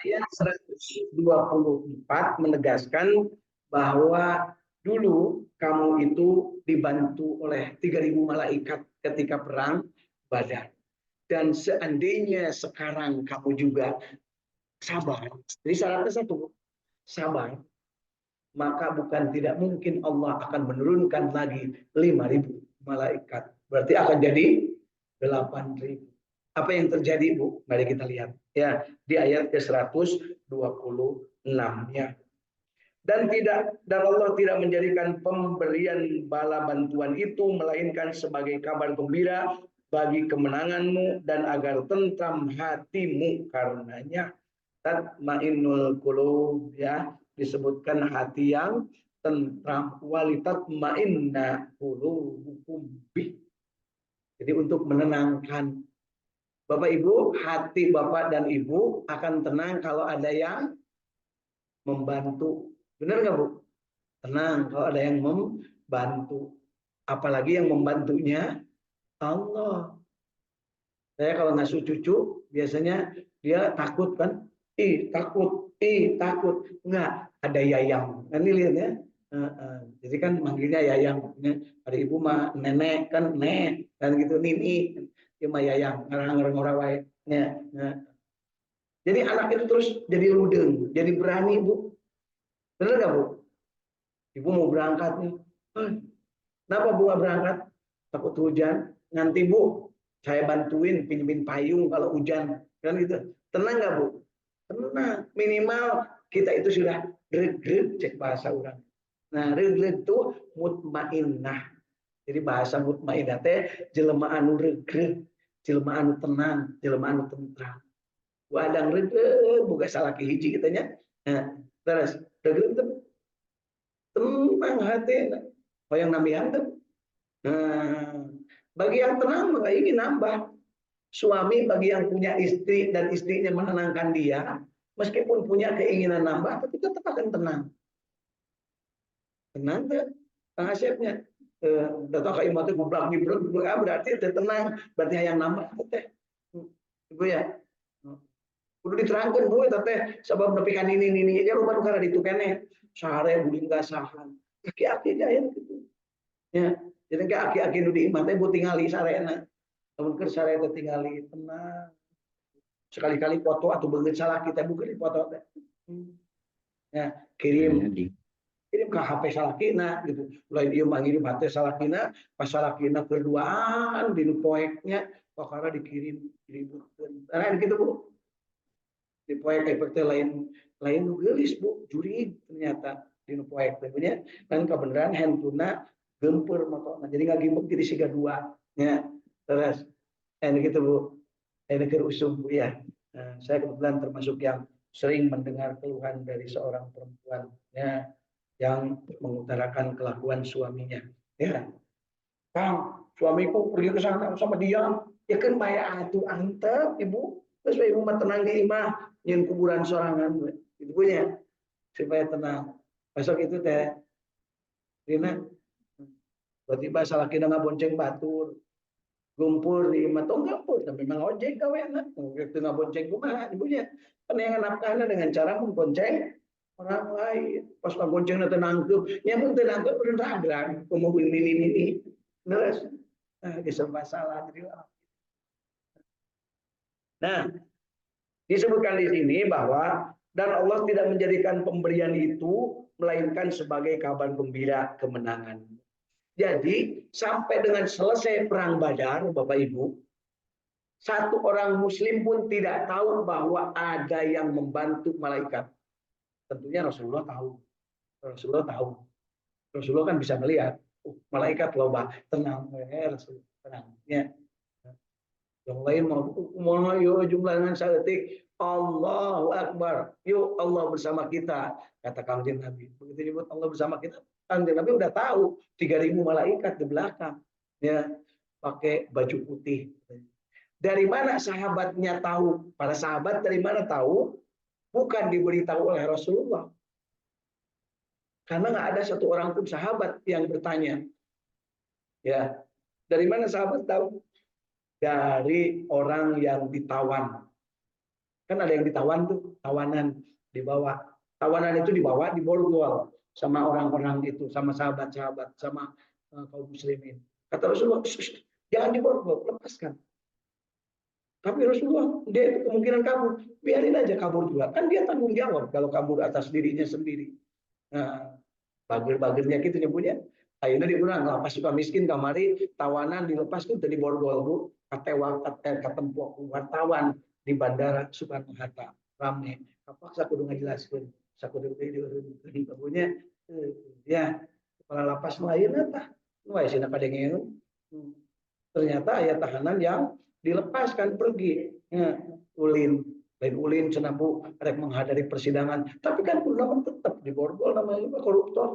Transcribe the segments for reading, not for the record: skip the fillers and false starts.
ayat 124 menegaskan bahwa dulu kamu itu dibantu oleh 3.000 malaikat ketika perang Badar. Dan seandainya sekarang kamu juga sabar, jadi syaratnya satu, sabar, maka bukan tidak mungkin Allah akan menurunkan lagi 5.000 malaikat. Berarti akan jadi 8.000. Apa yang terjadi, Bu? Mari kita lihat ya di ayat ke-126 ya. Dan Allah tidak menjadikan pemberian bala bantuan itu melainkan sebagai kabar gembira bagi kemenanganmu dan agar tentram hatimu karenanya. Tatmainnul qulub ya, disebutkan hati yang tentram, walitat ma'inna qulubukum bih. Jadi untuk menenangkan Bapak Ibu, hati Bapak dan Ibu akan tenang kalau ada yang membantu. Benar nggak Bu? Tenang kalau ada yang membantu. Apalagi yang membantunya Allah. Saya kalau ngasuh cucu, biasanya dia takut kan? Takut, takut. Enggak, ada Yayang. Kan ini lihat ya. Jadi kan manggilnya Yayang. Ada ibu mah nenek kan, nek. Dan gitu, Nini. Dia mah Yayang. Ngarang-ngarang orang wae. Jadi anak itu terus jadi ludeng, jadi berani Bu. Benar nggak Bu? Ibu mau berangkat nih. Kenapa Bu nggak berangkat? Takut hujan. Nanti Bu, saya bantuin pinjemin payung kalau hujan. Kan gitu. Tenang nggak Bu? Tenang. Minimal kita itu sudah reg-reg, cek bahasa orang. Nah, reg-reg itu mutmainnah. Jadi bahasa mutmainnah teh jelema anu reg-reg, jelema anu tenang, jelema anu tentram. Wadang reg-reg buka salah hiji kitanya. Nah, terus reg-reg itu tenang hati. Yang namanya itu. Nah, bagi yang tenang maka ingin nambah. Suami bagi yang punya istri dan istrinya menenangkan dia, meskipun punya keinginan nambah, tapi tetap akan tenang. Tenang tuh, Kang Asepnya. Datang ke imam itu gublak berarti tenang, berarti yang nambah teh. Ibu ya. Kudu diterangkan Bu teh sebab nepikan ini aja lu baru karena ditu keneh. Sare buling gasahan. Aki-aki aja gitu. Ya, jadi aki-aki nu di imam teh bu tingali sarena. Namun keur sare teh tingali tenang. Sekali-kali foto atau beungeut salah kita bukan di foto teh. Ya, kirim ke HP salakina gitu. Lain ieu mah ngirim HP salakina, pas salakina berduaan di poeknya perkara dikirim diributkeun. Nah gitu Bu. Di poek efeknya lain geulis Bu, juri ternyata di poek teh nya. Dan kebenaran handphone gempur motona. Jadi ngagimbek jadi siga dua. Ya. Terus gitu Bu. Ini ke usum Bu ya. Nah, saya kebetulan termasuk yang sering mendengar keluhan dari seorang perempuan ya, yang mengutarakan kelakuan suaminya. Ya, Kang, suamiku pergi ke sana sama dia, ya kan maya atuh antep Ibu. Terus Ibu mah tenang di imah, nyen kuburan sorangan, itu punya supaya tenang. Besok itu teh, Rina, tiba-tiba salah kira ngabonceng batur, gumpur di imah tong gampur, tapi memang ojek kaweana, itu ngabonceng kumaha ibunya. Peneangan nafkahna dengan cara membonceng orang lain. Pas ngaboncengna teu nangkeup, nya mun teu nangkeup udah ragrag, kumaha ini. Terus, serba salah jadi. Nah, disebutkan di sini bahwa dan Allah tidak menjadikan pemberian itu melainkan sebagai kabar gembira kemenangan. Jadi sampai dengan selesai perang Badar, Bapak Ibu, satu orang Muslim pun tidak tahu bahwa ada yang membantu malaikat. Tentunya Rasulullah tahu. Rasulullah kan bisa melihat. Malaikat loba, tenang, Rasulullah tenang. Ya. Yang lain mau yuk jumlahnya saeutik Allahu Akbar. Yuk Allah bersama kita, kata Kangjeng Nabi. Begitu disebut Allah bersama kita, Kangjeng Nabi udah tahu 3.000 malaikat di belakang. Ya, pakai baju putih. Dari mana sahabatnya tahu? Para sahabat dari mana tahu? Bukan diberitahu oleh Rasulullah. Karena nggak ada satu orang pun sahabat yang bertanya. Ya, dari mana sahabat tahu? Dari orang yang ditawan. Kan ada yang ditawan tuh, tawanan dibawa. Tawanan itu dibawa di borgol sama orang-orang itu, sama sahabat-sahabat, sama kaum muslimin. Kata Rasulullah, jangan diborgol, lepaskan. Tapi Rasulullah, dia itu kemungkinan kabur, biarin aja kabur juga. Kan dia tanggung jawab kalau kabur atas dirinya sendiri. Nah, bagir-bagirnya gitu nyebutnya. Akhirnya dia bilang, pas suka miskin kamari, tawanan dilepas tuh dari borgol bu, katempok wartawan di bandara Soekarno Hatta rame. Apa saya kudu ngajelaskeun, saya kudu punya ya kepala lapas lain apa? Wah, sih kadenge. Ternyata ayat tahanan yang dilepaskan pergi. Ya, ulin, lain ulin cenabu rek menghadiri persidangan. Tapi kan ulama tetap di borgol namanya juga koruptor.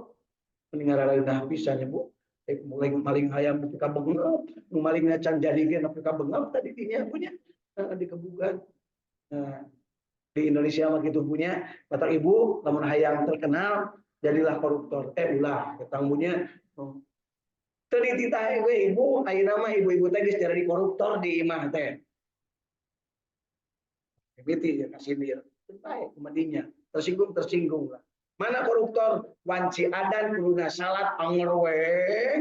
Meninggal rada bisa Bu. Mulai maling hayam nepi ka beungeup, nu maling can jadi ge nepi ka beungeup tadi dinya punya dikebugan. Nah, di Indonesia mah gitu punya, kata ibu, lamun hayang terkenal jadilah koruptor. Ulah kita punya teu dititahe we ibu, ayeuna mah ibu-ibu teh geus jadi koruptor di imah teh. Biti ya kasindir. Tentahe kumadinya, tersinggung lah. Mana koruptor? Wanci adan kuluna salat anger we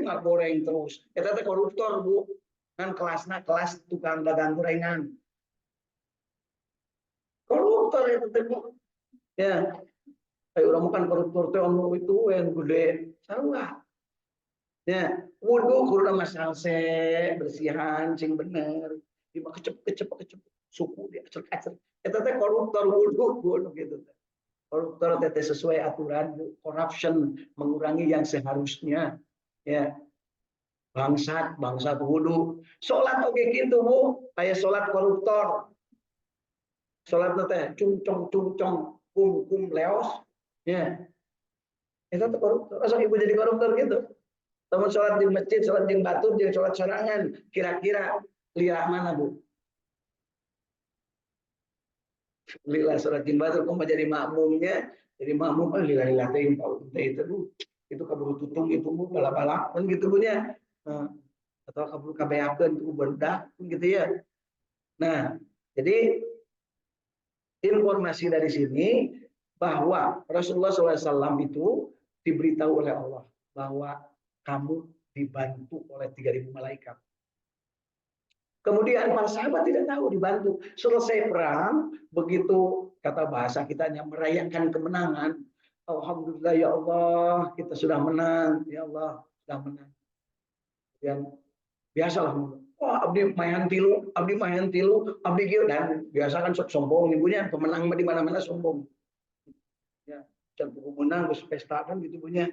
ngagoreng terus. Eta teh koruptor, Bu. Kan kelasna kelas tukang dagang gorengan. Koruptor itu teh, Bu. Ya. Ayo urang kan koruptor teh anu itu yang gede. Sarua. Ya, wudu kudu mah salse, bersihan cing bener. Di kecep suku dia acer-acer. Eta teh koruptor wudu gitu teh. Koruptor teteh sesuai aturan, corruption, mengurangi yang seharusnya. Ya, bangsat wudu. Salat oke gitu Bu, kayak salat koruptor. Salat teh cungcong kum leos. Ya. Itu tuh koruptor. Asal ibu jadi koruptor gitu. Teman salat di masjid, salat di batur, jeung salat sorangan. Kira-kira lirah mana Bu? Lila salat di batur kok jadi makmumnya. Jadi makmum kan lila teh itu kabur tutung itu Bu balap-balap kan gitu punya. Atau kabur kabeakeun ku berdak gitu ya. Nah, jadi informasi dari sini bahwa Rasulullah SAW itu diberitahu oleh Allah bahwa kamu dibantu oleh 3.000 malaikat. Kemudian para sahabat tidak tahu dibantu. Selesai perang, begitu kata bahasa kitanya merayakan kemenangan. Alhamdulillah ya Allah, kita sudah menang. Ya Allah, sudah menang. Yang biasalah. Wah, abdi main tilu, abdi kieu dan biasa kan sombong ibunya pemenang di mana-mana sombong. Ya, can menang geus pesta kan gitu punya.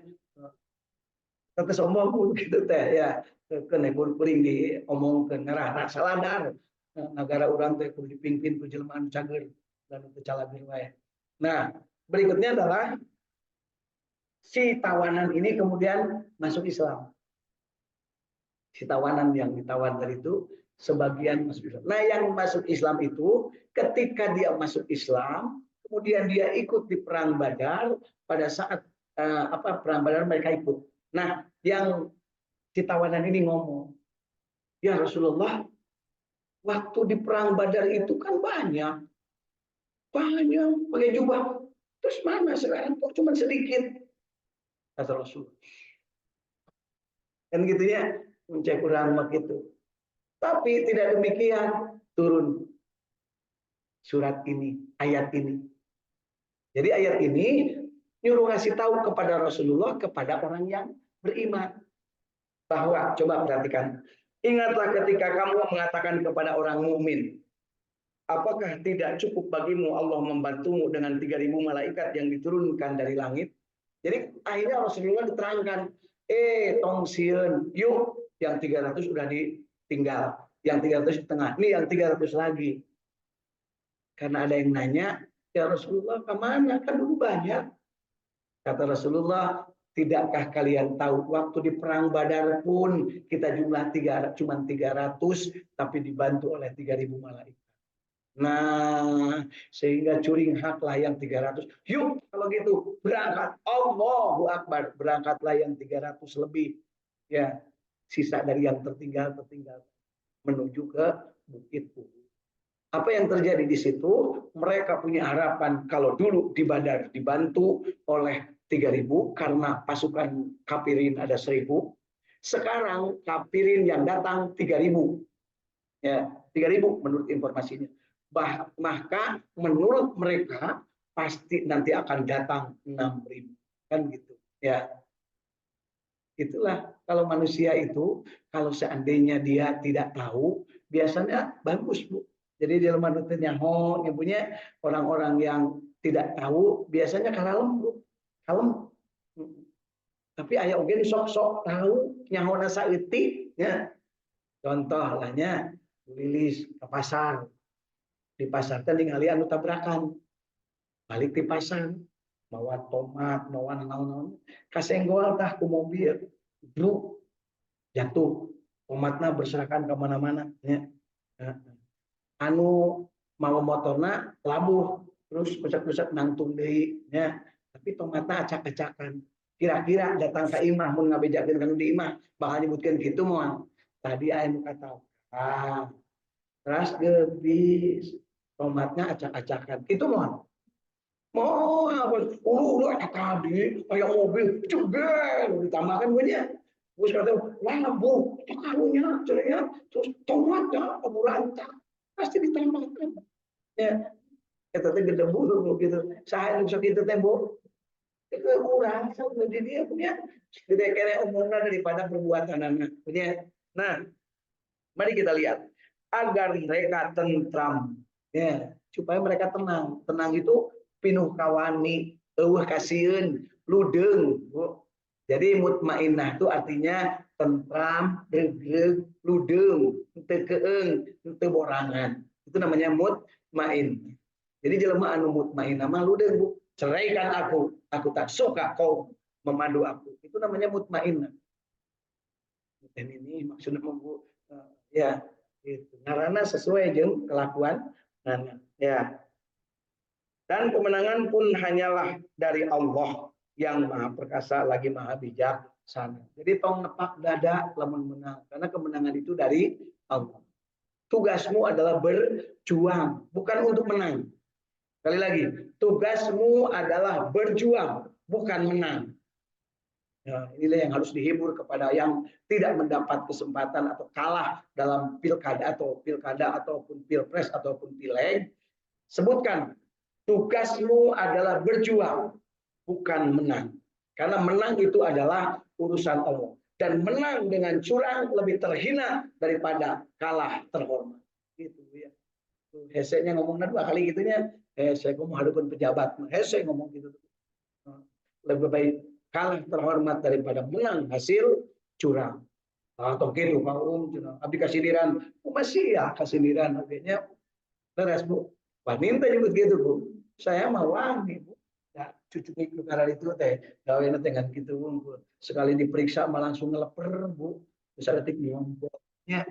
Tapi sombong pun gitu teh ya. Kena kuring diomongkeun ngarana saladar. Negara urang teh kudu dipimpin ku jelema anu cager dan teu calabir wae. Nah, berikutnya adalah si tawanan ini kemudian masuk Islam. Si tawanan yang ditawan tadi itu sebagian masuk Islam. Nah, yang masuk Islam itu ketika dia masuk Islam, kemudian dia ikut di perang Badar pada saat perang Badar mereka ikut. Nah, yang si tawanan ini ngomong, "Ya Rasulullah, waktu di perang Badar itu kan banyak pakai jubah. Terus mana sekarang kok cuma sedikit?" Kata Rasul. Kan gitu ya, mencek kurang begitu. Tapi tidak demikian, turun surat ini, ayat ini. Jadi ayat ini nyuruh ngasih tahu kepada Rasulullah, kepada orang yang beriman. Bahwa, coba perhatikan, ingatlah ketika kamu mengatakan kepada orang mukmin, apakah tidak cukup bagimu Allah membantumu dengan 3.000 malaikat yang diturunkan dari langit? Jadi akhirnya Rasulullah diterangkan, tong sieun, yuk yang 300 sudah ditinggal, yang 300 di tengah, ini yang 300 lagi. Karena ada yang nanya, ya Rasulullah kemana? Kan dulu banyak. Kata Rasulullah, tidakkah kalian tahu waktu di perang Badar pun kita jumlah cuma 300 tapi dibantu oleh 3.000 malaikat. Nah, sehingga curing haklah yang 300. Yuk kalau gitu berangkat. Allahu Akbar, berangkatlah yang 300 lebih. Ya, sisa dari yang tertinggal menuju ke Bukit Uhud. Apa yang terjadi di situ? Mereka punya harapan kalau dulu di Badar dibantu oleh 3.000 karena pasukan kafirin ada 1.000. Sekarang kafirin yang datang 3.000. Ya, 3.000 menurut informasinya. Maka menurut mereka pasti nanti akan datang 6.000. Kan gitu. Ya, itulah kalau manusia itu kalau seandainya dia tidak tahu biasanya bagus, Bu. Jadi di lemah rutin yang punya orang-orang yang tidak tahu biasanya kalem, Bu. Kalem. Tapi ayah ogen sok-sok tahu nyahona saeutik ya. Contoh lahnya lilis ke pasar. Di pasar teh ningali anu tabrakan. Balik di pasar bawa tomat, bawa naon-naon, kasenggol tah ku mobil. Bro, jatuh tomatnya berserakan kemana-mana ya. Anu mau motorna labuh terus pusat-pusat nangtung deui ya. Tapi tomatna acak-acakan. Kira-kira datang ke imah mun ngabejakeun kanu di imah bakal nyebutkeun kitu moal. Tadi aya nu kata terus gebis tomatnya acak-acakan. Itu moal. Mau apa? Tadi kayak mobil jebel ditambahkan gue nya. Gue kata, wah bu, karunya, cerenya, terus tomatnya, abu rancak, pasti ditambahkan. Ya, kita teh gede bulu gitu. Saya bisa gitu tembok. Itu kurang, jadi dia punya gede kere umurnya daripada perbuatan anak. Punya. Nah, mari kita lihat agar mereka tentram, ya, supaya mereka tenang. Tenang itu pinuh kawani, eueuh kasieun, ludeng. Jadi mutmainnah itu artinya tentram, regreg, ludeng, teu keeng, teu borangan. Itu namanya mutmain. Jadi jelema anu mutmainnah mah ludeng, Bu. Ceraikan aku tak suka kau memandu aku. Itu namanya mutmainnah. Dan ini maksudnya Bu, ya, gitu. Karena sesuai jeung kelakuan ya. Dan kemenangan pun hanyalah dari Allah yang Maha Perkasa lagi Maha Bijaksana. Jadi tong nepak dada lamun menang karena kemenangan itu dari Allah. Tugasmu adalah berjuang, bukan untuk menang. Sekali lagi, tugasmu adalah berjuang, bukan menang. Ya, inilah yang harus dihibur kepada yang tidak mendapat kesempatan atau kalah dalam pilkada ataupun pilpres ataupun pileg. Sebutkan, tugasmu adalah berjuang, bukan menang. Karena menang itu adalah urusan Allah. Dan menang dengan curang lebih terhina daripada kalah terhormat. Gitu ya. Hesenya ngomongnya 2 kali gitunya. Hese ngomong hadapun pejabat. Hese ngomong gitu. Lebih baik kalah terhormat daripada menang hasil curang. Atau gitu kaum abdi kasiliran, masih ya kasiliran artinya beres Bu. Wanita juga gitu Bu. Saya mau wangi Bu. Ya, cucu perkara itu teh gawe dengan gitu Bu. Sekali diperiksa malah langsung ngeleper Bu. Bisa detik nyompoknya.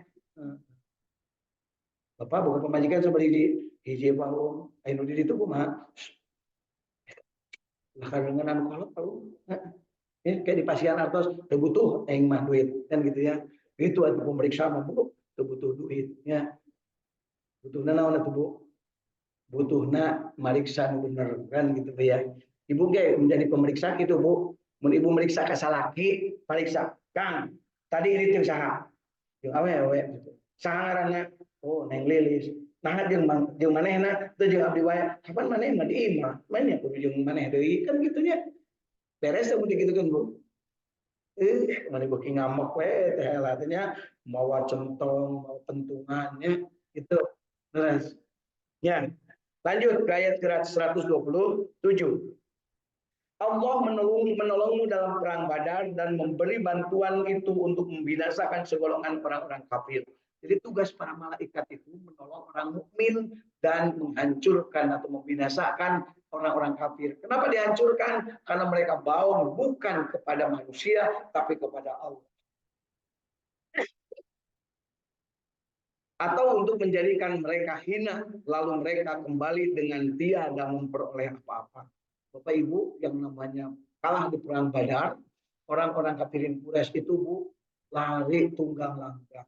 Bapak bukan pemajikan sama di hiji Pak Ainu di itu kumaha. Lah karengan kalau tahu. Ini kayak di pasian artos butuh yang mah duit kan gitu ya. Itu ada pemeriksa mah Bu, butuh duit ya. Butuhna naon atuh Bu? Butuhna mariksa bener kan gitu ya. Ibu ge menjadi pemeriksa gitu Bu. Mun ibu meriksa ka salaki, periksa, Kang, tadi ini jeung saha? Jeung awewe gitu. Saha ngaranna? Oh, Neng Lilis. Nah, jeung manehna teu jeung abdi wae. Kapan maneh mah di imah? Maneh kudu jeung maneh deui kan gitu nya. Beres teh gitu kan Bu. Mana beki ngamuk we teh latenya mau centong mau pentungannya itu terus ya lanjut ke ayat 127. Allah menolongmu dalam perang Badar dan memberi bantuan itu untuk membinasakan segolongan orang-orang kafir. Jadi tugas para malaikat itu menolong orang mukmin dan menghancurkan atau membinasakan orang-orang kafir. Kenapa dihancurkan? Karena mereka bound bukan kepada manusia tapi kepada Allah. Atau untuk menjadikan mereka hina lalu mereka kembali dengan tiada memperoleh apa-apa. Bapak Ibu yang namanya kalah di perang Badar, orang-orang kafirin Quraisy itu Bu lari tunggang langgang.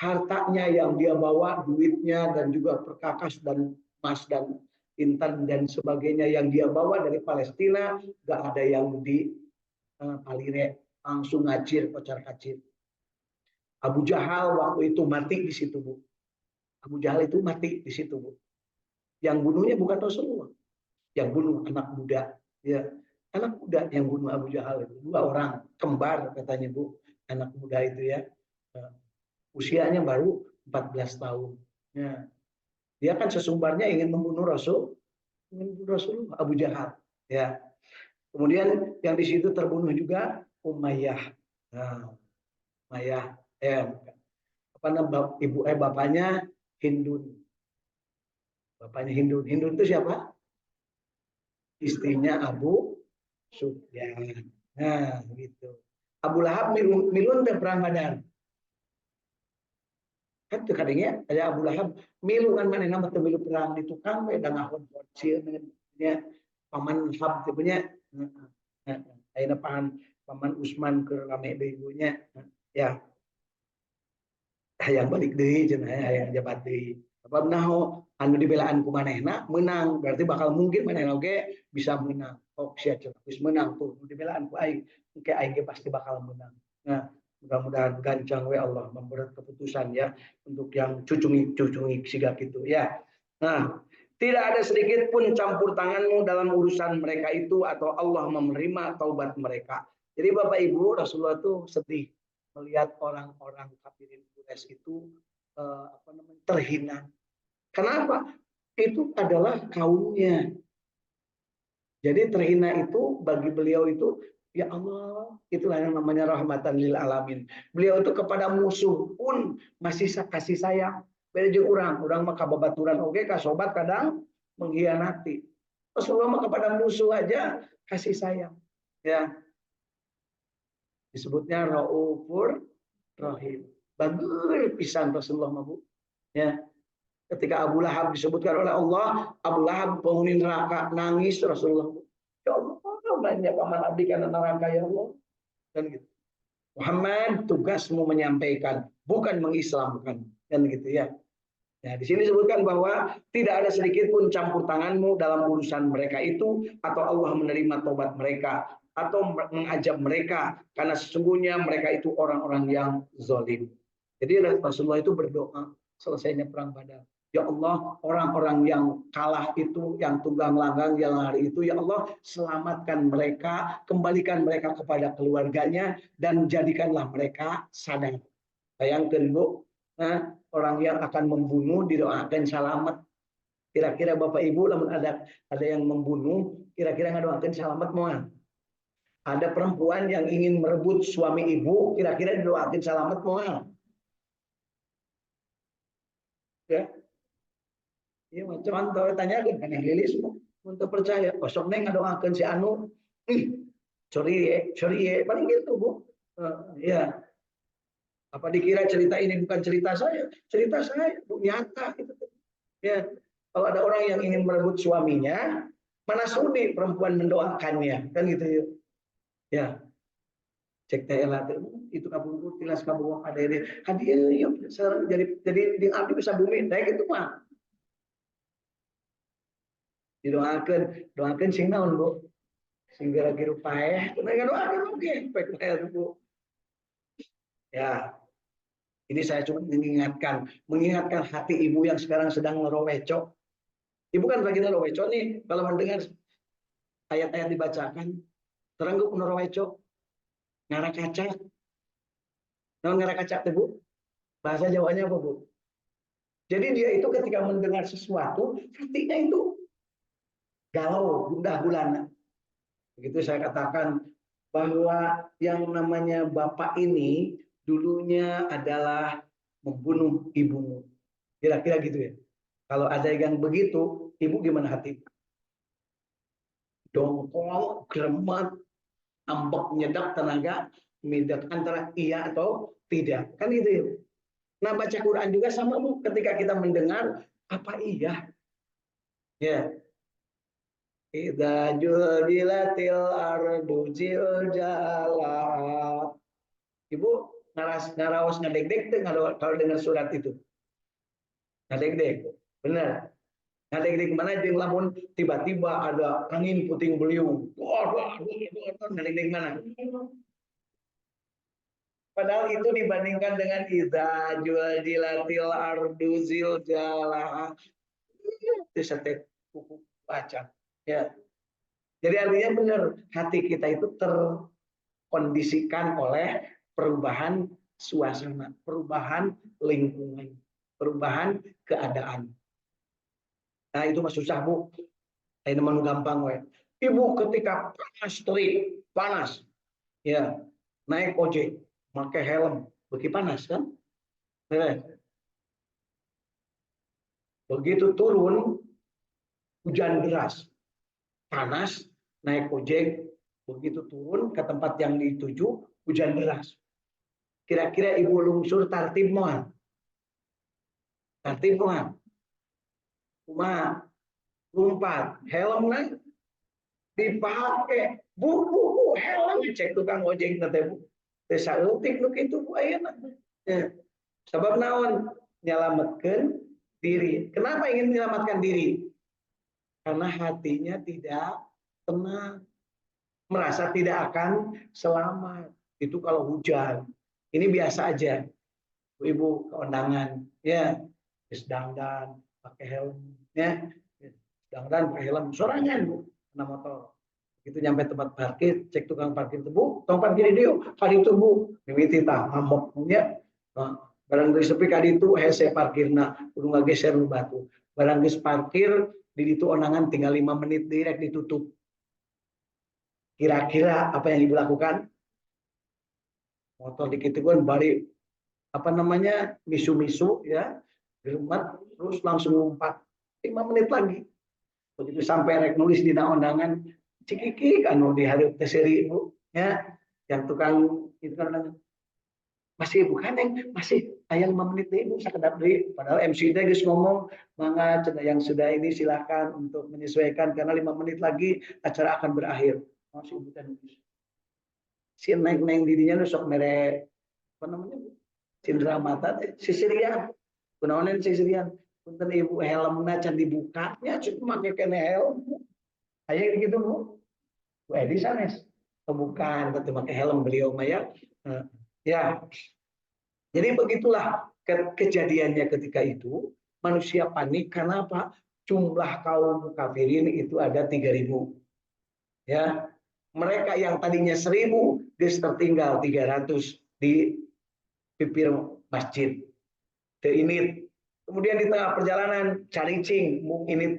hartanya yang dia bawa, duitnya dan juga perkakas dan emas dan intan dan sebagainya yang dia bawa dari Palestina, nggak ada yang di Palire, langsung ngacir, kocar kacir. Abu Jahal waktu itu mati di situ, Bu. Abu Jahal itu mati di situ, Bu. Yang bunuhnya bukan Rasulullah, yang bunuh anak muda, ya, anak muda yang bunuh Abu Jahal itu 2 orang kembar katanya, Bu, anak muda itu ya. Usianya baru 14 tahun. Ya. Dia kan sesumbarnya ingin membunuh Rasul Abu Jahal. Ya. Kemudian yang di situ terbunuh juga Umayyah. Nah, Umayyah, apa nama bapaknya Hindun. Bapaknya Hindun. Hindun itu siapa? Istrinya Abu Sufyan. Nah, gitu. Abu Lahab milun perang Badar. Kan tuh kadangnya ada Abu Lahab milu kan mana nama milu perang di tukang we dan ngahon bocil dengan paman Hab punya ayeuna paman Usman ke rame deui ibunya ya hayang balik deui cenah hayang jabat deui apa naho anu dibelaan ku manehna menang berarti bakal mungkin manehna oge bisa menang sia cenah geus menang tuh dibelaan ku aing engke aing pasti bakal menang. Nah, mudah-mudahan gancang we Allah membuat keputusan ya untuk yang cucungi sigap itu ya. Nah, tidak ada sedikit pun campur tanganmu dalam urusan mereka itu atau Allah menerima taubat mereka. Jadi Bapak Ibu, Rasulullah itu sedih melihat orang-orang kafirin Quraisy itu terhina. Kenapa? Itu adalah kaumnya. Jadi terhina itu bagi beliau itu ya Allah, itulah yang namanya rahmatan lil alamin. Beliau itu kepada musuh pun masih kasih sayang. Beda jeung orang mah kababaturan oge ka sobat kadang mengkhianati. Rasulullah mah kepada musuh aja kasih sayang. Ya, disebutnya Raufur Rahim. Bagus pisan Rasulullah mah, Bu. Ya. Ketika Abu Lahab disebutkan oleh Allah, Abu Lahab penghuni neraka, nangis Rasulullah. Ya Allah, banyak paman abdi karena neraka ya Allah. Dan gitu. Muhammad, tugasmu menyampaikan, bukan mengislamkan. Dan gitu ya. Nah, di sini disebutkan bahwa tidak ada sedikit pun campur tanganmu dalam urusan mereka itu, atau Allah menerima tobat mereka, atau mengajab mereka, karena sesungguhnya mereka itu orang-orang yang zalim. Jadi Rasulullah itu berdoa selesainya perang Badar. Ya Allah, orang-orang yang kalah itu, yang tunggang langgang, yang lari itu, ya Allah, selamatkan mereka, kembalikan mereka kepada keluarganya, dan jadikanlah mereka sadar. Bayangkan, Bu, orang yang akan membunuh didoakan selamat. Kira-kira Bapak Ibu, namun ada yang membunuh, kira-kira ngadoakan selamat moal. Ada perempuan yang ingin merebut suami ibu, kira-kira didoakan selamat moal. Ya, iya macam mana tanya kan yang lilis untuk percaya. Besok neng ngadoakan si Anu, sorry ya, paling gitu Bu. Ya, apa dikira cerita ini bukan cerita saya Bu, nyata itu. Ya, kalau ada orang yang ingin merebut suaminya, mana sudi perempuan mendoakannya, kan gitu ya. Ya, cek TLA itu kabur tilas kabur ada ini. Hadiah yuk jadi di abdi bisa bumi, naik itu mah. Doakan sing naon Bu. Sing lagi rupae, mereka doakan oke, baik Bu. Ya, ini saya cuma mengingatkan hati ibu yang sekarang sedang ngeroweco. Ibu kan lagi ngeroweco nih, kalau mendengar ayat-ayat dibacakan, teranggup ngeroweco, ngara kaca. Nah, ngara kaca tuh Bu, bahasa Jawanya apa Bu? Jadi dia itu ketika mendengar sesuatu, hatinya itu galau, gundah gulana. Begitu saya katakan bahwa yang namanya bapak ini dulunya adalah membunuh ibumu. Kira-kira gitu ya. Kalau ada yang begitu, ibu gimana hati? Dongkol, gremet, ambek nyedak tenaga, midak antara iya atau tidak. Kan gitu ya. Nah, baca Quran juga sama Bu, ketika kita mendengar apa iya? Ya. Idza jubilatil ardu jiljalat. Ibu ngaraos ngadeg-deg tuh kalau dengar surat itu. Ngadeg-deg. Benar. Ngadeg-deg mana jeung lamun tiba-tiba ada angin puting beliung. Wah, ngadeg-deg mana? Padahal itu dibandingkan dengan idza jual ardu zilzalaha. Itu setek kuku baca. Ya. Jadi artinya benar, hati kita itu terkondisikan oleh perubahan suasana, perubahan lingkungan, perubahan keadaan. Nah itu mah susah Bu. Ini mah gampang we. Ibu ketika panas terik, panas, ya naik ojek, pakai helm, begitu panas kan? Begitu turun hujan deras, panas, naik ojek, begitu turun ke tempat yang dituju hujan deras. Kira-kira ibu lungsur tartib moal. Tartib moal. Cuma lompat, helm naik dipakai. Bu, helm cek tukang ojek nanti Bu. Desa eutik nu kitu Bu ayeuna. Sebab naon? Nyelamatkan diri. Kenapa ingin menyelamatkan diri? Karena hatinya tidak tenang, merasa tidak akan selamat. Itu kalau hujan. Ini biasa aja. Ibu keundangan, ya, dandan, pakai helm, ya, dandan pakai helm, sorangan Bu, kena motor. Itu nyampe tempat parkir, cek tukang parkir Bu, tong parkir di dia, kali itu Bu, mimiti tah ngambek punya. Barang geus sepi kali itu hese parkirna, kudu ngageser nu batu. Barang geus parkir di itu onangan tinggal 5 menit direct ditutup. Kira-kira apa yang ibu lakukan? Motor dikit-dikit balik apa namanya misu-misu ya, geremat terus langsung lompat 5 menit lagi. Begitu sampai rek nulis di undangan cikiki anu dihareup teh seuri ibu ya, yang tukang itu kan masih bukan yang masih ayang 5 menit deh ibu sakedap deui, padahal MC teh geus ngomong mangga yang sudah ini silakan untuk menyesuaikan karena 5 menit lagi acara akan berakhir. Masih ibu teh si neng didinya nu sok mere apa namanya cindera mata teh sisirian kunaonan sisirian punten ibu helmna can dibukanya cuma make kene helm aya gitu Bu. Bu Edi sanes bukan tentu pakai helm beliau mah ya. Ya. Jadi begitulah kejadiannya ketika itu manusia panik karena apa? Jumlah kaum kafirin itu ada 3.000. Ya. Mereka yang tadinya 1.000 tertinggal 300 di pipir masjid. Ini kemudian di tengah perjalanan caricing ini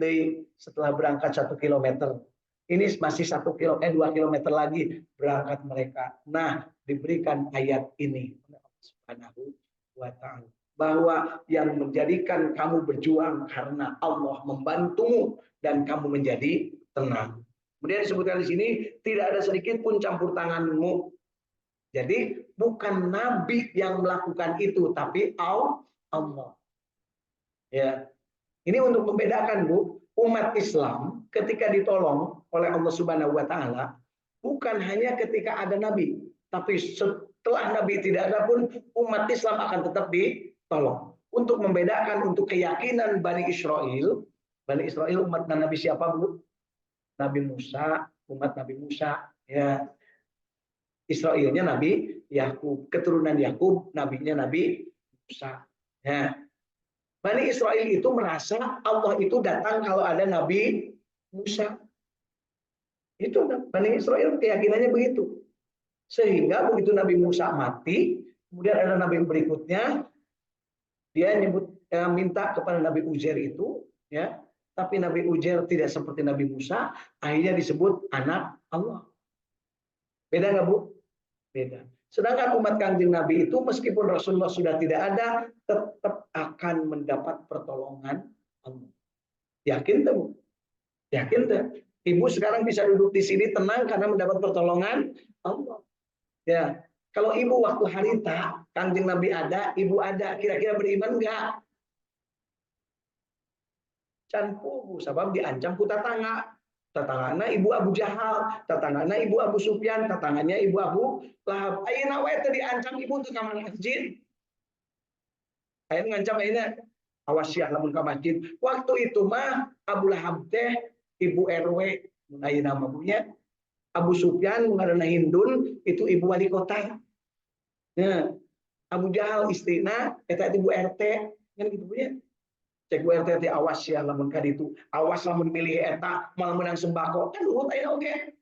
setelah berangkat 1 kilometer. Ini masih 2 kilometer lagi berangkat mereka. Nah, diberikan ayat ini Subhanahu wa ta'ala bahwa yang menjadikan kamu berjuang karena Allah membantumu dan kamu menjadi tenang. Kemudian disebutkan di sini tidak ada sedikit pun campur tanganmu. Jadi bukan nabi yang melakukan itu tapi Allah. Ya. Ini untuk membedakan Bu, umat Islam ketika ditolong oleh Allah Subhanahu wa taala bukan hanya ketika ada nabi, tapi setelah nabi tidak ada pun umat Islam akan tetap ditolong. Untuk membedakan untuk keyakinan Bani Israel umat Nabi siapa Bu? Nabi Musa, umat Nabi Musa, ya. Israelnya Nabi Yakub, keturunan Yakub, nabinya Nabi Musa. Ya. Bani Israel itu merasa Allah itu datang kalau ada Nabi Musa. Itu Bani Israel keyakinannya begitu. Sehingga begitu Nabi Musa mati, kemudian ada Nabi berikutnya, dia minta kepada Nabi Uzair itu, ya. Tapi Nabi Uzair tidak seperti Nabi Musa, akhirnya disebut anak Allah. Beda nggak Bu? Beda. Sedangkan umat Kanjeng Nabi itu meskipun Rasulullah sudah tidak ada, tetap akan mendapat pertolongan Allah. Yakin tuh? Yakin tuh? Ibu sekarang bisa duduk di sini tenang karena mendapat pertolongan Allah. Ya, kalau ibu waktu harita Kanjeng Nabi ada, ibu ada, kira-kira beriman enggak? Can pugu, sebab diancam ku tatangga. Tetanggana ibu Abu Jahal, tetanggana ibu Abu Sufyan, tetangganya ibu Abu Lahab. Ayeuna we teu diancam ibu teu ka masjid. Ayeuna ngancam ayeuna awas ya lamun ka masjid. Waktu itu mah Abu Lahab teh ibu RW mun ayeuna mah punya. Abu Sufyan ngaranna Hindun itu ibu wali kota. Nah, Abu Jahal istrina eta ibu RT kan gitu punya. Cek RT awas ya lamun ka ditu. Awas lamun milih eta malah menang sembako. Kan luhut ayeuna oge.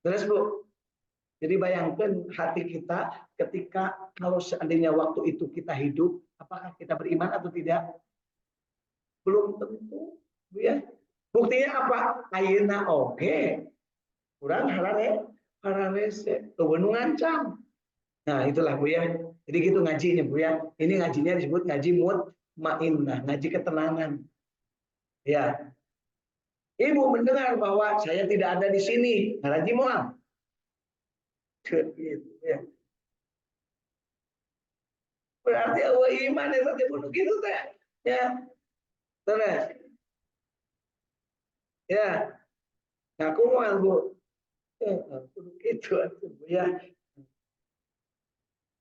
Terus Bu, jadi bayangkan hati kita ketika kalau seandainya waktu itu kita hidup, apakah kita beriman atau tidak? Belum tentu, Bu ya. Buktinya apa? Ayeuna oge. Kurang hararese, eueun ngancam. Nah, itulah Bu ya. Jadi gitu ngajinya Bu ya. Ini ngajinya disebut ngaji mutmainnah, ngaji ketenangan. Ya. Ibu mendengar bahwa saya tidak ada di sini. Ngaji mual. Gitu ya. Berarti Allah iman ya tadi bunuh gitu teh. Ya. Terus. Ya. Ngaku mual Bu. Ya, gitu Bu ya.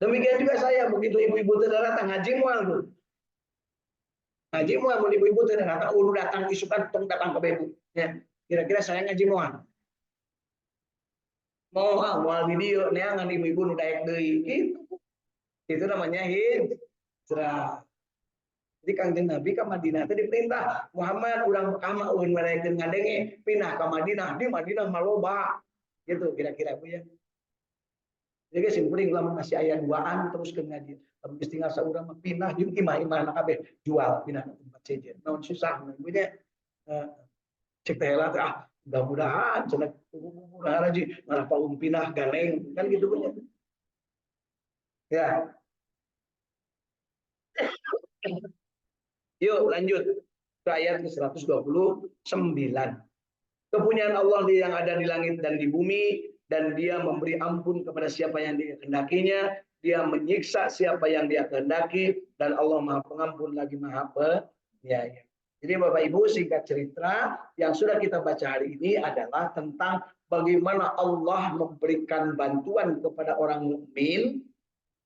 Demikian juga saya begitu ibu-ibu datang ngaji mual Bu. Ngaji mual mau ibu-ibu datang ulu datang isukan tong datang ke ibu. Ya. Kira-kira saya ngaji mual. Mual video neangan ibu-ibu nu daek deui gitu. Itu namanya hijrah. Jadi Kangjeng Nabi ke Madinah itu diperintah Muhammad urang Mekah mah ulun merayakeun ngadenge pindah ke Madinah. Di Madinah maloba. Gitu kira-kira Bu ya. Jadi simpuling lamun masih aya duaan terus ke ngaji. Tapi tinggal saurang mah pindah jeung imah-imah kabeh jual pindah ke tempat sejen. Naon susah Bu nya. Cek teh lah mudah-mudahan cenah mudah haji malah paum pindah galeng kan gitu punya. Ya. Yuk lanjut ke ayat ke-129. Kepunyaan Allah yang ada di langit dan di bumi, dan dia memberi ampun kepada siapa yang dikehendakinya, dia menyiksa siapa yang dia kehendaki, dan Allah Maha Pengampun lagi Maha Penyayang. Jadi Bapak Ibu, singkat cerita yang sudah kita baca hari ini adalah tentang bagaimana Allah memberikan bantuan kepada orang mukmin.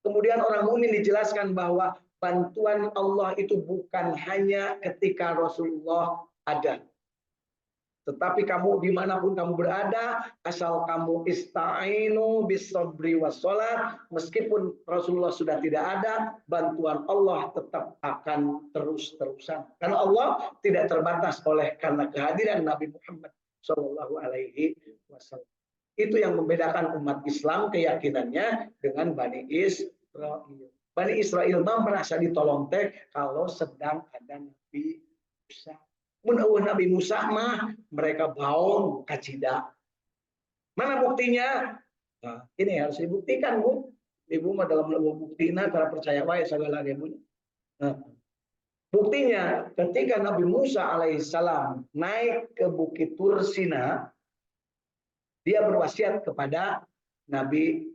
Kemudian orang mukmin dijelaskan bahwa bantuan Allah itu bukan hanya ketika Rasulullah ada. Tetapi kamu dimanapun kamu berada, asal kamu ista'inu bis-sabri was-salat, meskipun Rasulullah sudah tidak ada, bantuan Allah tetap akan terus-terusan. Karena Allah tidak terbatas oleh karena kehadiran Nabi Muhammad Shallallahu Alaihi Wasallam. Itu yang membedakan umat Islam keyakinannya dengan Bani Israel. Bani Israel mah merasa ditolong teh kalau sedang ada Nabi Musa. Mun Nabi Musa mah mereka baong kacida. Mana buktinya? Nah, ini harus dibuktikan Bu. Ibu mah dalam buktinya cara percaya wae segala ibu. Nah, buktinya ketika Nabi Musa alaihissalam naik ke Bukit Tur Sina, dia berwasiat kepada Nabi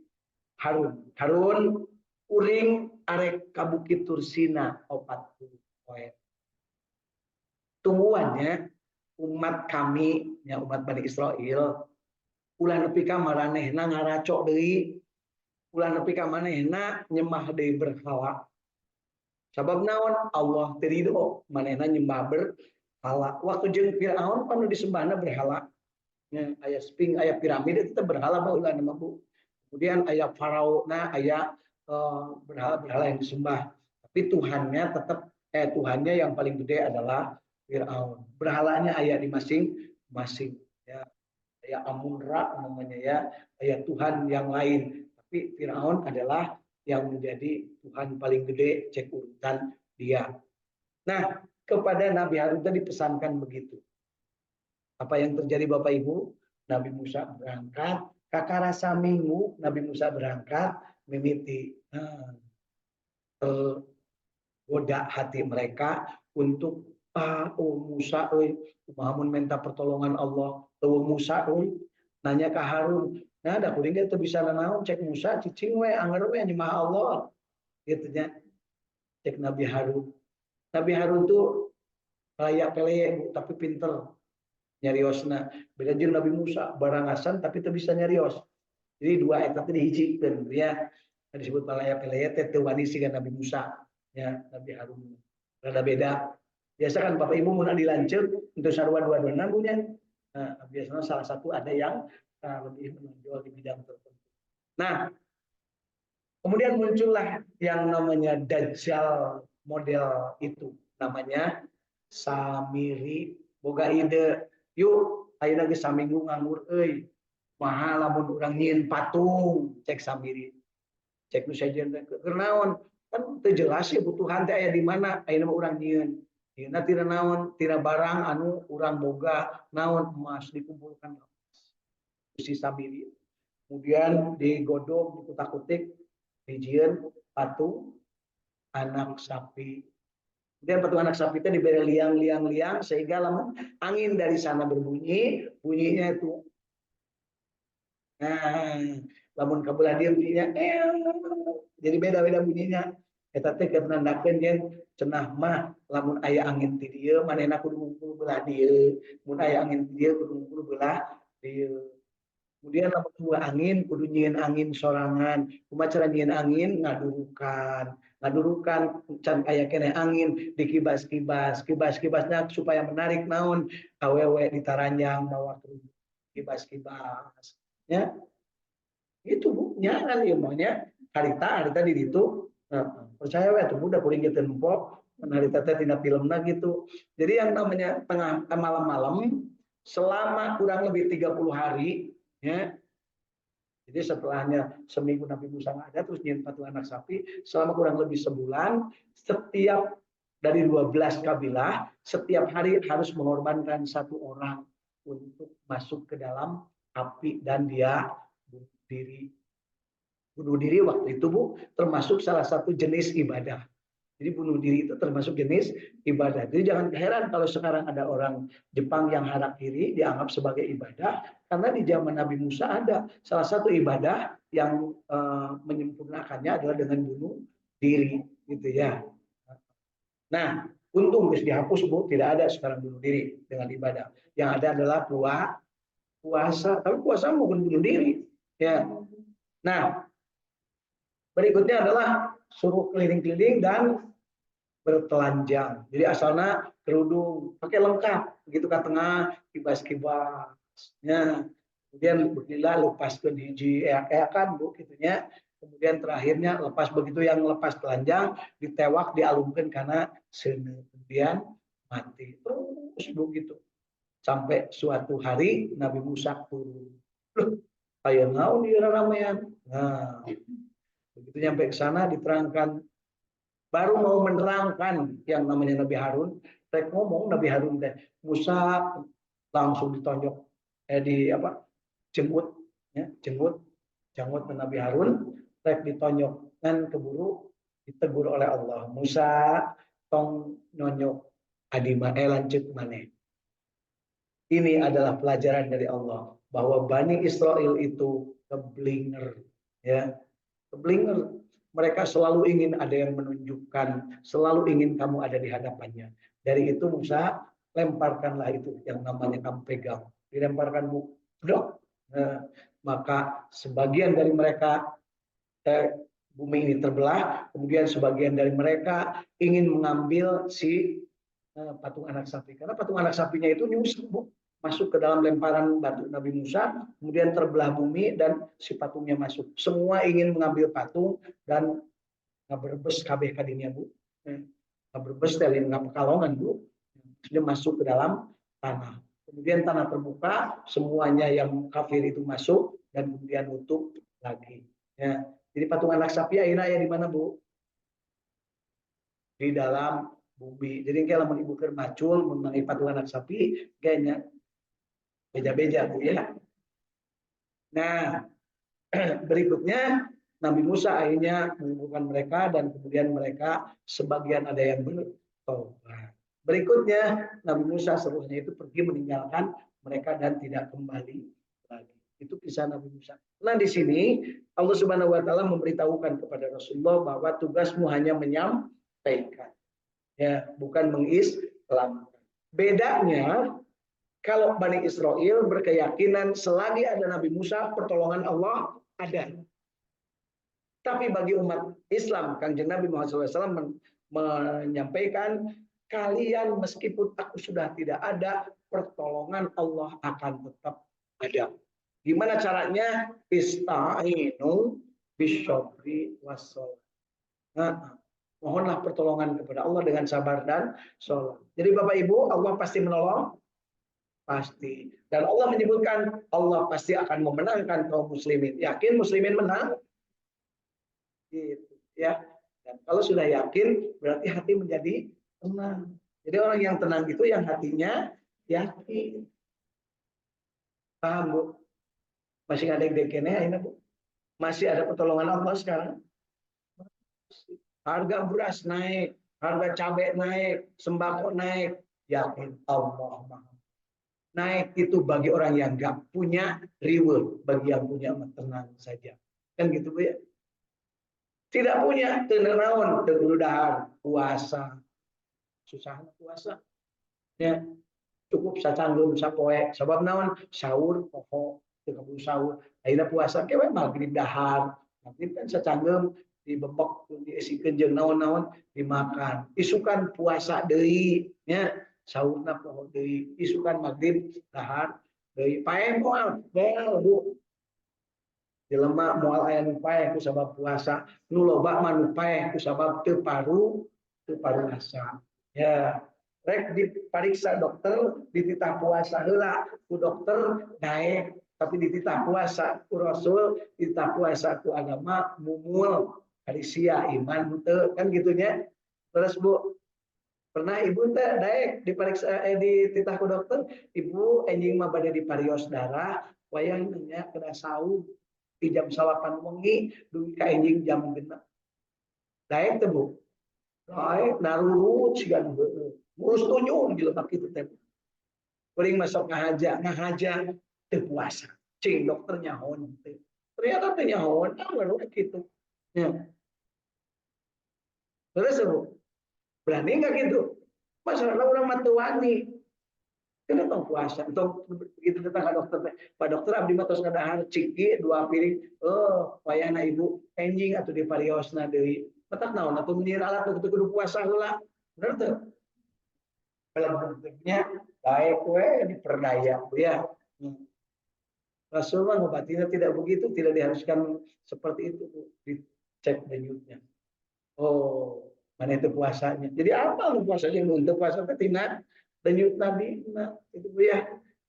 Harun. Harun uring arek ka Bukit Tur Sina 40 poe. Tungguannya umat kami, ya umat Bani Israel, ulah nepi ka maranehna ngaracok deui, ulah nepi ka manehna nyembah deui berhala. Sabab naon? Allah teu ridho manehna nyembah berhala. Waktu jeung Firaun panu disembahna berhala. Ya, aya sping, aya piramid itu berhala baheula nama Bu. Kemudian aya faraona, aya berhala-berhala yang disembah. Tapi Tuhannya tetap Tuhannya yang paling gede adalah Firaun. Berhalanya ayat di masing-masing ya. Ayat Amun-Ra namanya ya, ayat Tuhan yang lain. Tapi Firaun adalah yang menjadi Tuhan paling gede cek urutan dia. Nah, kepada Nabi Harun tadi dipesankan begitu. Apa yang terjadi Bapak Ibu? Nabi Musa berangkat, kakak rasa minggu Nabi Musa berangkat mimiti tergoda hati mereka untuk Musa Muhammad minta pertolongan Allah. Musa nanya ke Harun, nah ada kuring itu bisa naon cek Musa cicing we anger we nyembah Allah gitu nya. Cek Nabi Harun. Nabi Harun tuh layak peleye tapi pinter. nyariosna. Beda jeung Nabi Musa barangasan tapi teu bisa nyarios. Jadi dua eta teh dihijikeun ya. Disebut palaya-palaya teh teu wani siga Nabi Musa ya, Nabi Harun. Rada beda. Biasa kan Bapak Ibu mun dilanceuk untuk sarua dua-duana punya. Nah, biasanya salah satu ada yang lebih menonjol di bidang tertentu. Nah, kemudian muncullah yang namanya Dajjal model itu, namanya Samiri. Boga ide, yuk ayeuna geus saminggu nganggur euy. Mahal lamun urang nyieun patung, cek Samiri. Cek nu sajen teh keur naon? Kan teu jelas ya butuhan teh aya di mana, ayeuna mah urang nyieun. Dina tina naon, tina barang anu urang boga, naon emas dikumpulkan si Samiri. Kemudian digodog, dikutak-kutik, dijieun patung anak sapi. Kemudian patung anak sapi itu diberi liang sehingga lamun angin dari sana berbunyi, bunyinya itu lamun kabelah dia bunyinya jadi beda-beda bunyinya. Eta teh keur nandakeun yen cenah mah lamun aya angin ti dieu manehna kudu ngumpul belah dieu, mun aya angin ti dieu kudu ngumpul belah dieu. Kemudian lamun dua angin kudu nyieun angin sorangan. Kumaha cara nyieun angin? Ngadurukan can aya keneh angin dikibas-kibas. Kibas-kibasnya supaya menarik naon? Awewe ditaranjang bawa ke kibas-kibas. Ya. Itu Bu, nyaran ieu mah nya. Harita di ditu. Percaya we atuh budak kuring teu nempok. Harita teh tina filmna gitu. Jadi yang namanya tengah malam-malam selama kurang lebih 30 hari ya. Jadi setelahnya seminggu Nabi Musa nggak ada, terus nyiin patung anak sapi, selama kurang lebih sebulan, setiap dari 12 kabilah, setiap hari harus mengorbankan satu orang untuk masuk ke dalam api dan dia bunuh diri. Bunuh diri waktu itu Bu, termasuk salah satu jenis ibadah. Jadi bunuh diri itu termasuk jenis ibadah. Jadi jangan heran kalau sekarang ada orang Jepang yang harakiri dianggap sebagai ibadah, karena di zaman Nabi Musa ada salah satu ibadah yang menyempurnakannya adalah dengan bunuh diri, gitu ya. Nah, untung bisa dihapus Bu, tidak ada sekarang bunuh diri dengan ibadah. Yang ada adalah puasa, tapi puasa bukan bunuh diri, ya. Nah, berikutnya adalah suruh keliling-keliling dan bertelanjang. Jadi asalnya kerudung pakai lengkap, begitu ke tengah kibas-kibas. Ya. Kemudian beginilah lepaskan hiji kan Bu gitunya. Kemudian terakhirnya lepas begitu yang lepas telanjang ditewak dialungkan karena sene kemudian mati. Terus begitu. Sampai suatu hari Nabi Musa turun. Loh, kayak naon di ramean. Nah, begitu nyampe ke sana diterangkan, baru mau menerangkan yang namanya Nabi Harun, rek ngomong Nabi Harun teh Musa langsung ditonjok jemput ya, jemput ke Nabi Harun, rek ditonjok kan keburu ditegur oleh Allah. Musa tong nonyok adima lanjut maneh. Ini adalah pelajaran dari Allah bahwa Bani Israel itu keblinger ya. Keblinger, mereka selalu ingin ada yang menunjukkan, selalu ingin kamu ada di hadapannya. Dari itu Musa lemparkanlah itu yang namanya kamu pegang, dilemparkan blok. Maka sebagian dari mereka bumi ini terbelah, kemudian sebagian dari mereka ingin mengambil si patung anak sapi, karena patung anak sapinya itu nyusup masuk ke dalam lemparan batu Nabi Musa, kemudian terbelah bumi dan si patungnya masuk. Semua ingin mengambil patung dan ngaberbes kabeh kadinya Bu. Ngaberbes dari ngapekalongan Bu. Sudah masuk ke dalam tanah. Kemudian tanah terbuka, semuanya yang kafir itu masuk dan kemudian nutup lagi. Ya. Jadi patung anak sapi akhirnya ya di mana Bu? Di dalam bumi. Jadi kalau mau ibu macul mengenai patung anak sapi, kayaknya beja-beja Bu ya. Nah, berikutnya Nabi Musa akhirnya mengumpulkan mereka dan kemudian mereka sebagian ada yang bertobat. Berikutnya Nabi Musa seluruhnya itu pergi meninggalkan mereka dan tidak kembali lagi. Itu kisah Nabi Musa. Nah di sini Allah Subhanahu Wa Taala memberitahukan kepada Rasulullah bahwa tugasmu hanya menyampaikan, ya bukan mengislamkan. Bedanya Kalau Bani Israel berkeyakinan selagi ada Nabi Musa, pertolongan Allah ada. Tapi bagi umat Islam, Kanjeng Nabi Muhammad SAW menyampaikan, kalian meskipun aku sudah tidak ada, pertolongan Allah akan tetap ada. Gimana caranya? Ista'inu bisyabri wassalam. Nah, mohonlah pertolongan kepada Allah dengan sabar dan sholat. Jadi Bapak Ibu, Allah pasti menolong. Pasti. Dan Allah menyebutkan Allah pasti akan memenangkan kaum muslimin. Yakin muslimin menang? Gitu, ya. Dan kalau sudah yakin, berarti hati menjadi tenang. Jadi orang yang tenang itu yang hatinya yakin. Paham, Bu? Masih ada dekene ini, Bu? Masih ada pertolongan Allah sekarang? Harga beras naik, harga cabai naik, sembako naik. Yakin Allah naik itu bagi orang yang nggak punya, reward bagi yang punya, tenang saja. Kan gitu, Bu ya? Tidak punya, tenerawan, teguludahan, puasa. Susah puasa. Ya, cukup sacanggum sapoe. Sebab naon? Sahur, pokok, 30 sahur. Akhirnya puasa, kewe maghrib dahar. Maghrib kan sacanggum, dibebek, diisikan jeung naon-naon, dimakan. Isukan puasa deui, ya. Sahurna pokok deui, isukan maghrib dahar deui. Pae moal, bel, Bu. Jelema moal aya nu paeh ku sabab puasa, nu loba mah nu paeh ku sabab teu paru asa. Ya, rek dipariksa dokter, dititah puasa heula ku dokter naik, tapi dititah puasa ku Rasul, dititah puasa ku agama mumul, hari sia iman teu, kan gitunya. Terus Bu, pernah Ibu teh daek dipariksa dititah ku dokter, Ibu enjing mah bade diparios darah, wayang nya kena saum di jam 8 wengi dugi ka enjing jam 6. Daek teh Bu. Daek narurut sigan heueuh. Ngurus tunjung di lemak itu teh. Kuring masuk ngahaja teu puasa. Cing dokter nyahoan teh. Ternyata teh nyahoan, baru gitu. Ya. Terus Bu, berani nggak gitu? Masalah orang matu wani. Kenapa puasa? Untuk begitu datang ke dokter, Pak dokter abdi mah tos ngadahar ciki 2 piring. Oh, wayahna Ibu enjing atau di pariosna deui. Petak naon atuh menyeun alat untuk kudu puasa heula. Bener teu? Dalam bentuknya baik we diperdaya ya. Rasulullah ngobatinya tidak begitu, tidak diharuskan seperti itu, dicek denyutnya. Oh, mana itu puasanya. Jadi apa lu puasanya untuk puasa ketina denyut nabi itu Bu ya.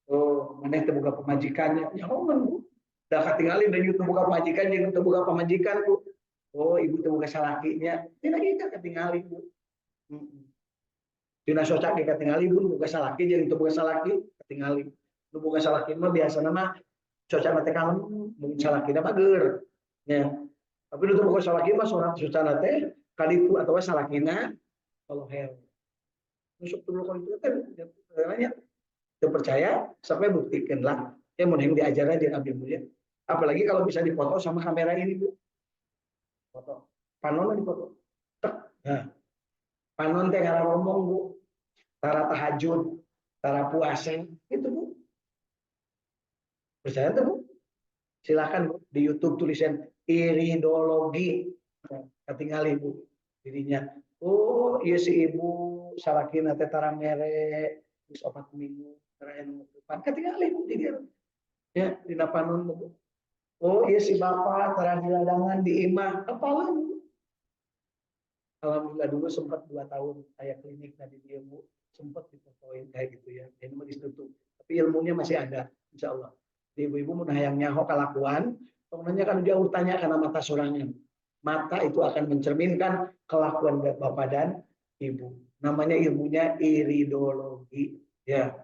Oh, mana itu buka pemajikannya. Ya Bu. Dah katingalin denyut buka pemajikan jeung teu buka pemajikan Bu. Oh, ibu teu buka salakinya. Tina kita katingalin Bu. Dina socak katingalin Bu buka salaki jeung teu buka salaki katingalin. Nu buka salaki mah biasana mah cocak mah teh kalem, mungkin salakina bageur. Ya. Tapi nu teu buka salaki mah sorat susana teh kaditu atawa salakina kalau hel. Nusuk dulu kalau itu kan namanya percaya sampai buktikan lah. Ya mau yang diajar aja Nabi mulia. Apalagi kalau bisa dipoto sama kamera ini Bu. Foto. Panon dipoto. Nah, panon teh kalau ngomong Bu. Tara tahajud, tara puasa, itu Bu. Percaya tuh Bu? Silakan Bu di YouTube tulisan iridologi. Ketinggali Bu dirinya. Oh, iya si Ibu salakina teh tara mere geus 4 minggu terakhir depan. Ketinggali Bu di dia. Ya, di panon Bu. Oh, iya si Bapak tara di ladangan di imah. Apalah Bu? Alhamdulillah dulu sempat 2 tahun saya klinik tadi dia Bu, sempat difotoin kayak gitu ya. Ini mah ditutup. Tapi ilmunya masih ada, insya Allah. Ibu-ibu mau yang nyaho kelakuan, pokoknya kan jauh tanya karena mata sorangan. Mata itu akan mencerminkan kelakuan Bapak dan Ibu. Namanya ilmunya iridologi. Ya,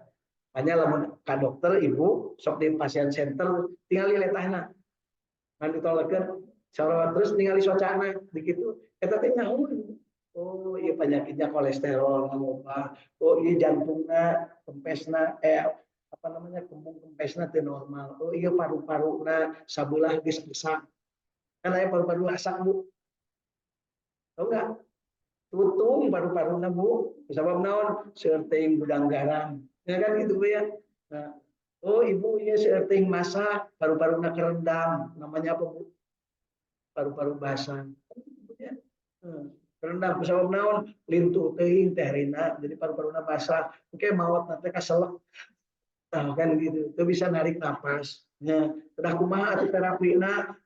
hanya lamun ka dokter Ibu sok di pasien center tinggal lihatna. Kan ditolakkan sarawat terus ningali socana begitu. Eta teh nyaho. Oh, iya penyakitnya kolesterol ngaloba. Oh, iya jantungnya kempesna apa namanya kembung kempesna teu normal. Oh, iya paru-paruna sabelah geus rusak. Kan aya paru-paru asak Bu. Tahu enggak? Tutung paru-paruna Bu. Sabab naon? Seueur teuing gudang garam. Ya kan gitu Bu ya. Nah, oh ibu ya searting masak paru-paruna kerendam, namanya apa bu? Paru-paru basah. Ya. Kerendam sabab naon lintuh teuing teh rina, jadi paru-paruna basah. Oke maot nanti kaselek. Nah, kan gitu. Itu bisa narik napas. Ya, udah kumaha atuh terapina